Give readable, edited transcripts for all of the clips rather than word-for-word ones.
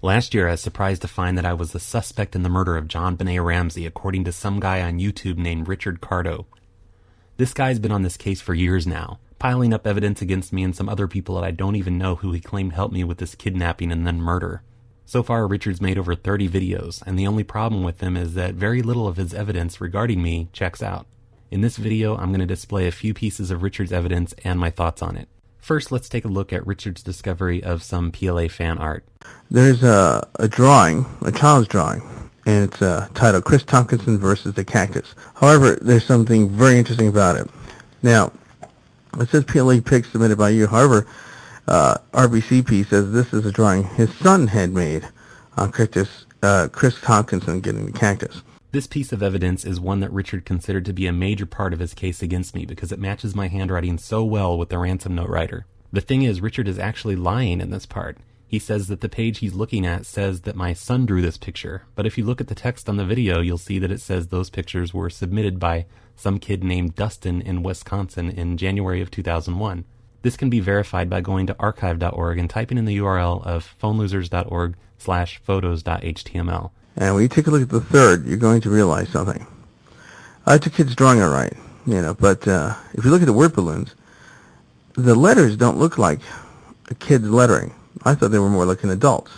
Last year, I was surprised to find that I was the suspect in the murder of Jonbenet Ramsey, according to some guy on YouTube named Richard Cardo. This guy's been on this case for years now, piling up evidence against me and some other people that I don't even know who he claimed helped me with this kidnapping and then murder. So far, Richard's made over 30 videos, and the only problem with them is that very little of his evidence regarding me checks out. In this video, I'm going to display a few pieces of Richard's evidence and my thoughts on it. First, let's take a look at Richard's discovery of some PLA fan art. There's a drawing, a child's drawing, and it's titled Chris Tomkinson versus the Cactus. However, there's something very interesting about it. Now, it says PLA pic submitted by you. However, RBCP says this is a drawing his son had made on Cactus, Chris Tomkinson getting the cactus. This piece of evidence is one that Richard considered to be a major part of his case against me because it matches my handwriting so well with the ransom note writer. The thing is, Richard is actually lying in this part. He says that the page he's looking at says that my son drew this picture, but if you look at the text on the video, you'll see that it says those pictures were submitted by some kid named Dustin in Wisconsin in January of 2001. This can be verified by going to archive.org and typing in the URL of phonelosers.org/photos.html. And when you take a look at the third, you're going to realize something. It's a kid's drawing, all right, but if you look at the word balloons, the letters don't look like a kid's lettering. I thought they were more like an adult's.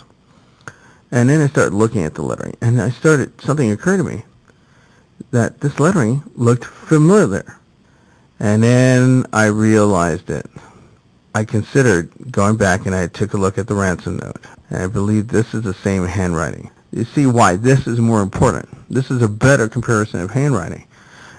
And then I started looking at the lettering, and something occurred to me, that this lettering looked familiar. And then I realized it. I considered going back and I took a look at the ransom note, and I believe this is the same handwriting. You see why this is more important. This is a better comparison of handwriting.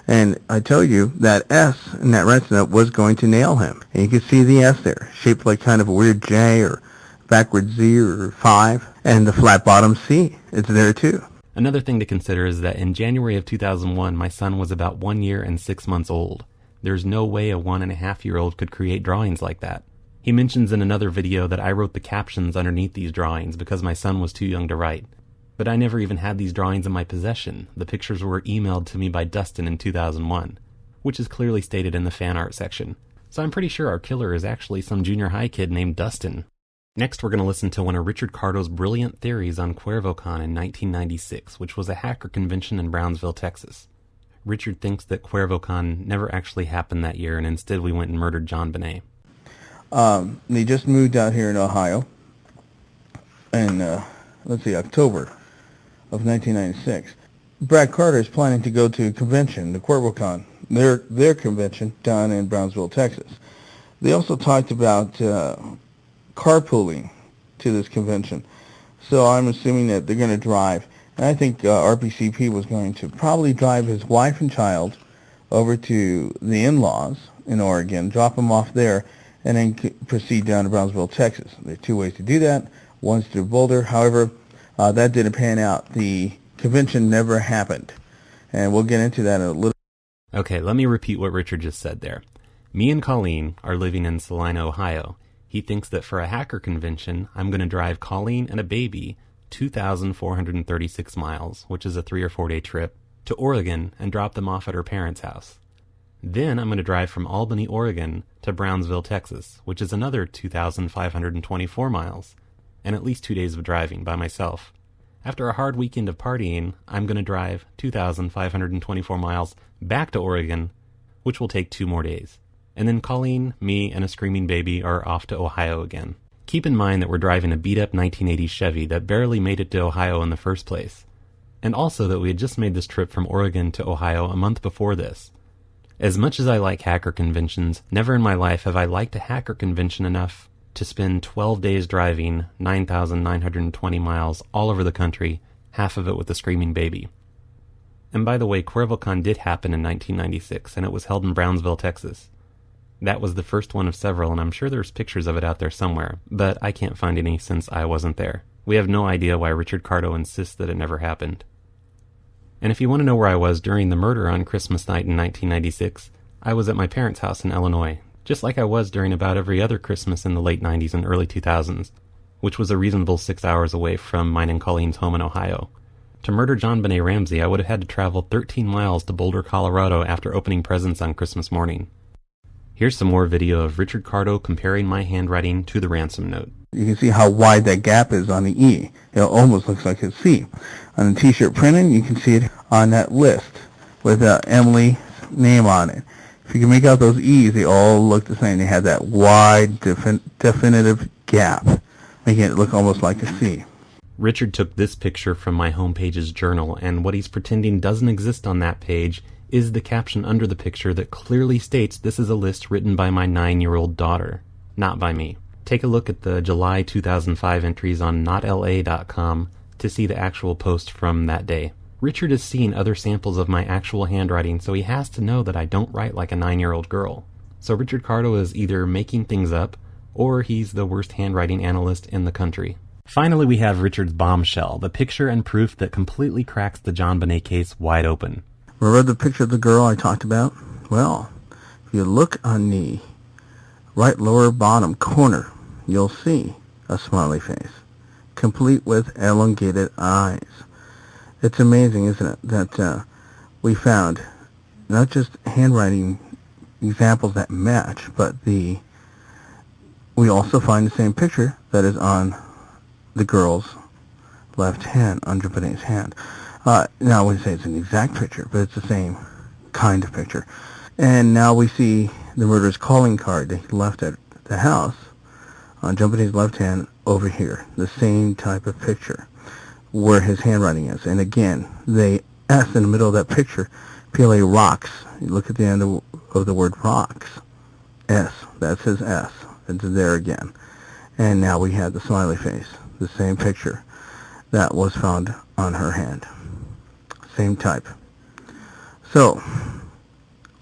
And I tell you that S in that ransom note was going to nail him. And you can see the S there, shaped like kind of a weird J or backwards Z or 5. And the flat bottom C, it's there too. Another thing to consider is that in January of 2001, my son was about 1 year and 6 months old. There's no way a 1.5-year-old could create drawings like that. He mentions in another video that I wrote the captions underneath these drawings because my son was too young to write. But I never even had these drawings in my possession. The pictures were emailed to me by Dustin in 2001, which is clearly stated in the fan art section. So I'm pretty sure our killer is actually some junior high kid named Dustin. Next, we're going to listen to one of Richard Cardo's brilliant theories on CuervoCon in 1996, which was a hacker convention in Brownsville, Texas. Richard thinks that CuervoCon never actually happened that year, and instead we went and murdered Jonbenet. They just moved out here in Ohio in, October of 1996. Brad Carter is planning to go to a convention, the CuervoCon, their convention down in Brownsville, Texas. They also talked about carpooling to this convention, so I'm assuming that they're going to drive. And I think RBCP was going to probably drive his wife and child over to the in-laws in Oregon, drop them off there, and then proceed down to Brownsville, Texas. There are two ways to do that. One's through Boulder. However, that didn't pan out. The convention never happened. And we'll get into that in a little. Okay, let me repeat what Richard just said there. Me and Colleen are living in Salina, Ohio. He thinks that for a hacker convention, I'm going to drive Colleen and a baby 2,436 miles, which is a 3 or 4 day trip, to Oregon and drop them off at her parents' house. Then I'm going to drive from Albany, Oregon to Brownsville, Texas, which is another 2,524 miles, and at least 2 days of driving by myself. After a hard weekend of partying, I'm going to drive 2,524 miles back to Oregon, which will take 2 more days. And then Colleen, me, and a screaming baby are off to Ohio again. Keep in mind that we're driving a beat-up 1980 Chevy that barely made it to Ohio in the first place. And also that we had just made this trip from Oregon to Ohio a month before this. As much as I like hacker conventions, never in my life have I liked a hacker convention enough to spend 12 days driving 9,920 miles all over the country, half of it with a screaming baby. And by the way, CuervoCon did happen in 1996, and it was held in Brownsville, Texas. That was the first one of several, and I'm sure there's pictures of it out there somewhere, but I can't find any since I wasn't there. We have no idea why Richard Cardo insists that it never happened. And if you want to know where I was during the murder on Christmas night in 1996, I was at my parents' house in Illinois, just like I was during about every other Christmas in the late 90s and early 2000s, which was a reasonable 6 hours away from mine and Colleen's home in Ohio. To murder Jonbenet Ramsey, I would have had to travel 13 miles to Boulder, Colorado after opening presents on Christmas morning. Here's some more video of Richard Cardo comparing my handwriting to the ransom note. You can see how wide that gap is on the E. It almost looks like a C. On the t-shirt printing, you can see it on that list with Emily's name on it. If you can make out those E's, they all look the same. They have that wide, definitive gap, making it look almost like a C. Richard took this picture from my homepage's journal, and what he's pretending doesn't exist on that page is the caption under the picture that clearly states this is a list written by my 9-year-old daughter, not by me. Take a look at the July 2005 entries on notla.com to see the actual post from that day. Richard has seen other samples of my actual handwriting, so he has to know that I don't write like a 9-year-old girl. So Richard Cardo is either making things up, or he's the worst handwriting analyst in the country. Finally, we have Richard's bombshell, the picture and proof that completely cracks the Jonbenet case wide open. Remember the picture of the girl I talked about? Well, if you look on the right lower bottom corner, you'll see a smiley face, complete with elongated eyes. It's amazing, isn't it, that we found not just handwriting examples that match, but we also find the same picture that is on the girl's left hand, on Jonbenet's hand. Now, I wouldn't say it's an exact picture, but it's the same kind of picture. And now we see the murderer's calling card that he left at the house on Jonbenet's left hand over here, the same type of picture where his handwriting is. And again, the S in the middle of that picture, PLA rocks. You look at the end of the word rocks. S, that's his S. It's there again. And now we have the smiley face, the same picture that was found on her hand. Same type. So,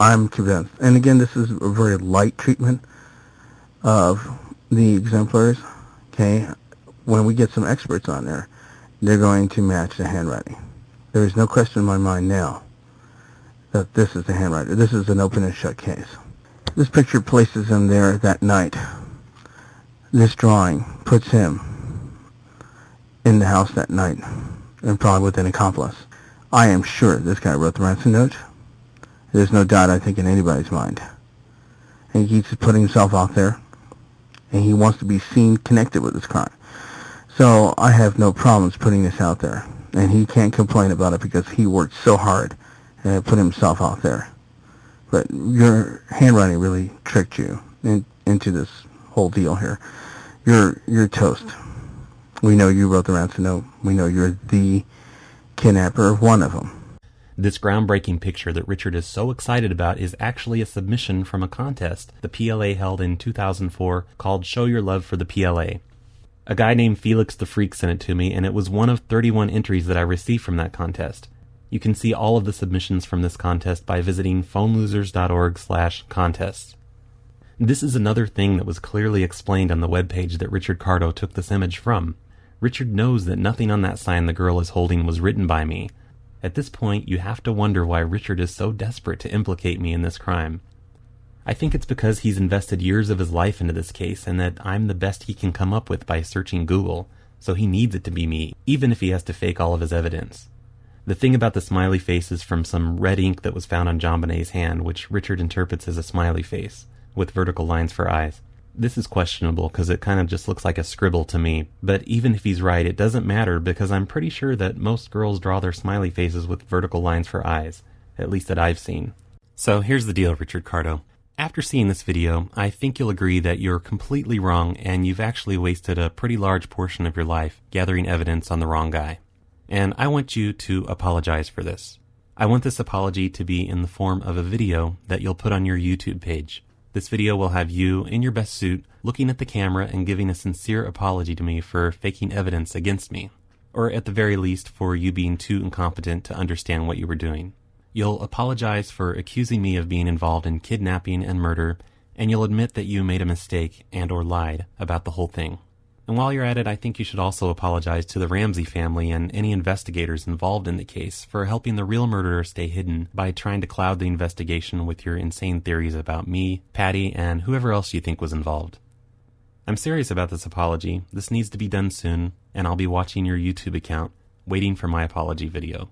I'm convinced. And again, this is a very light treatment of the exemplars. Okay? When we get some experts on there, they're going to match the handwriting. There is no question in my mind now that this is the handwriter. This is an open and shut case. This picture places him there that night. This drawing puts him in the house that night, and probably with an accomplice. I am sure this guy wrote the ransom note. There's no doubt, I think, in anybody's mind. And he keeps putting himself out there, and he wants to be seen connected with this crime. So I have no problems putting this out there, and he can't complain about it because he worked so hard and put himself out there. But your handwriting really tricked you into this whole deal here. You're toast. We know you wrote the ransom note. We know you're the kidnapper of one of them. This groundbreaking picture that Richard is so excited about is actually a submission from a contest the PLA held in 2004 called Show Your Love for the PLA. A guy named Felix the Freak sent it to me, and it was one of 31 entries that I received from that contest. You can see all of the submissions from this contest by visiting phonelosers.org/contests. This is another thing that was clearly explained on the webpage that Richard Cardo took this image from. Richard knows that nothing on that sign the girl is holding was written by me. At this point, you have to wonder why Richard is so desperate to implicate me in this crime. I think it's because he's invested years of his life into this case and that I'm the best he can come up with by searching Google, so he needs it to be me, even if he has to fake all of his evidence. The thing about the smiley face is from some red ink that was found on Jonbenet's hand, which Richard interprets as a smiley face, with vertical lines for eyes. This is questionable because it kind of just looks like a scribble to me, but even if he's right, it doesn't matter because I'm pretty sure that most girls draw their smiley faces with vertical lines for eyes, at least that I've seen. So here's the deal, Richard Cardo. After seeing this video, I think you'll agree that you're completely wrong and you've actually wasted a pretty large portion of your life gathering evidence on the wrong guy. And I want you to apologize for this. I want this apology to be in the form of a video that you'll put on your YouTube page. This video will have you in your best suit, looking at the camera and giving a sincere apology to me for faking evidence against me, or at the very least for you being too incompetent to understand what you were doing. You'll apologize for accusing me of being involved in kidnapping and murder, and you'll admit that you made a mistake and or lied about the whole thing. And while you're at it, I think you should also apologize to the Ramsey family and any investigators involved in the case for helping the real murderer stay hidden by trying to cloud the investigation with your insane theories about me, Patty, and whoever else you think was involved. I'm serious about this apology. This needs to be done soon, and I'll be watching your YouTube account, waiting for my apology video.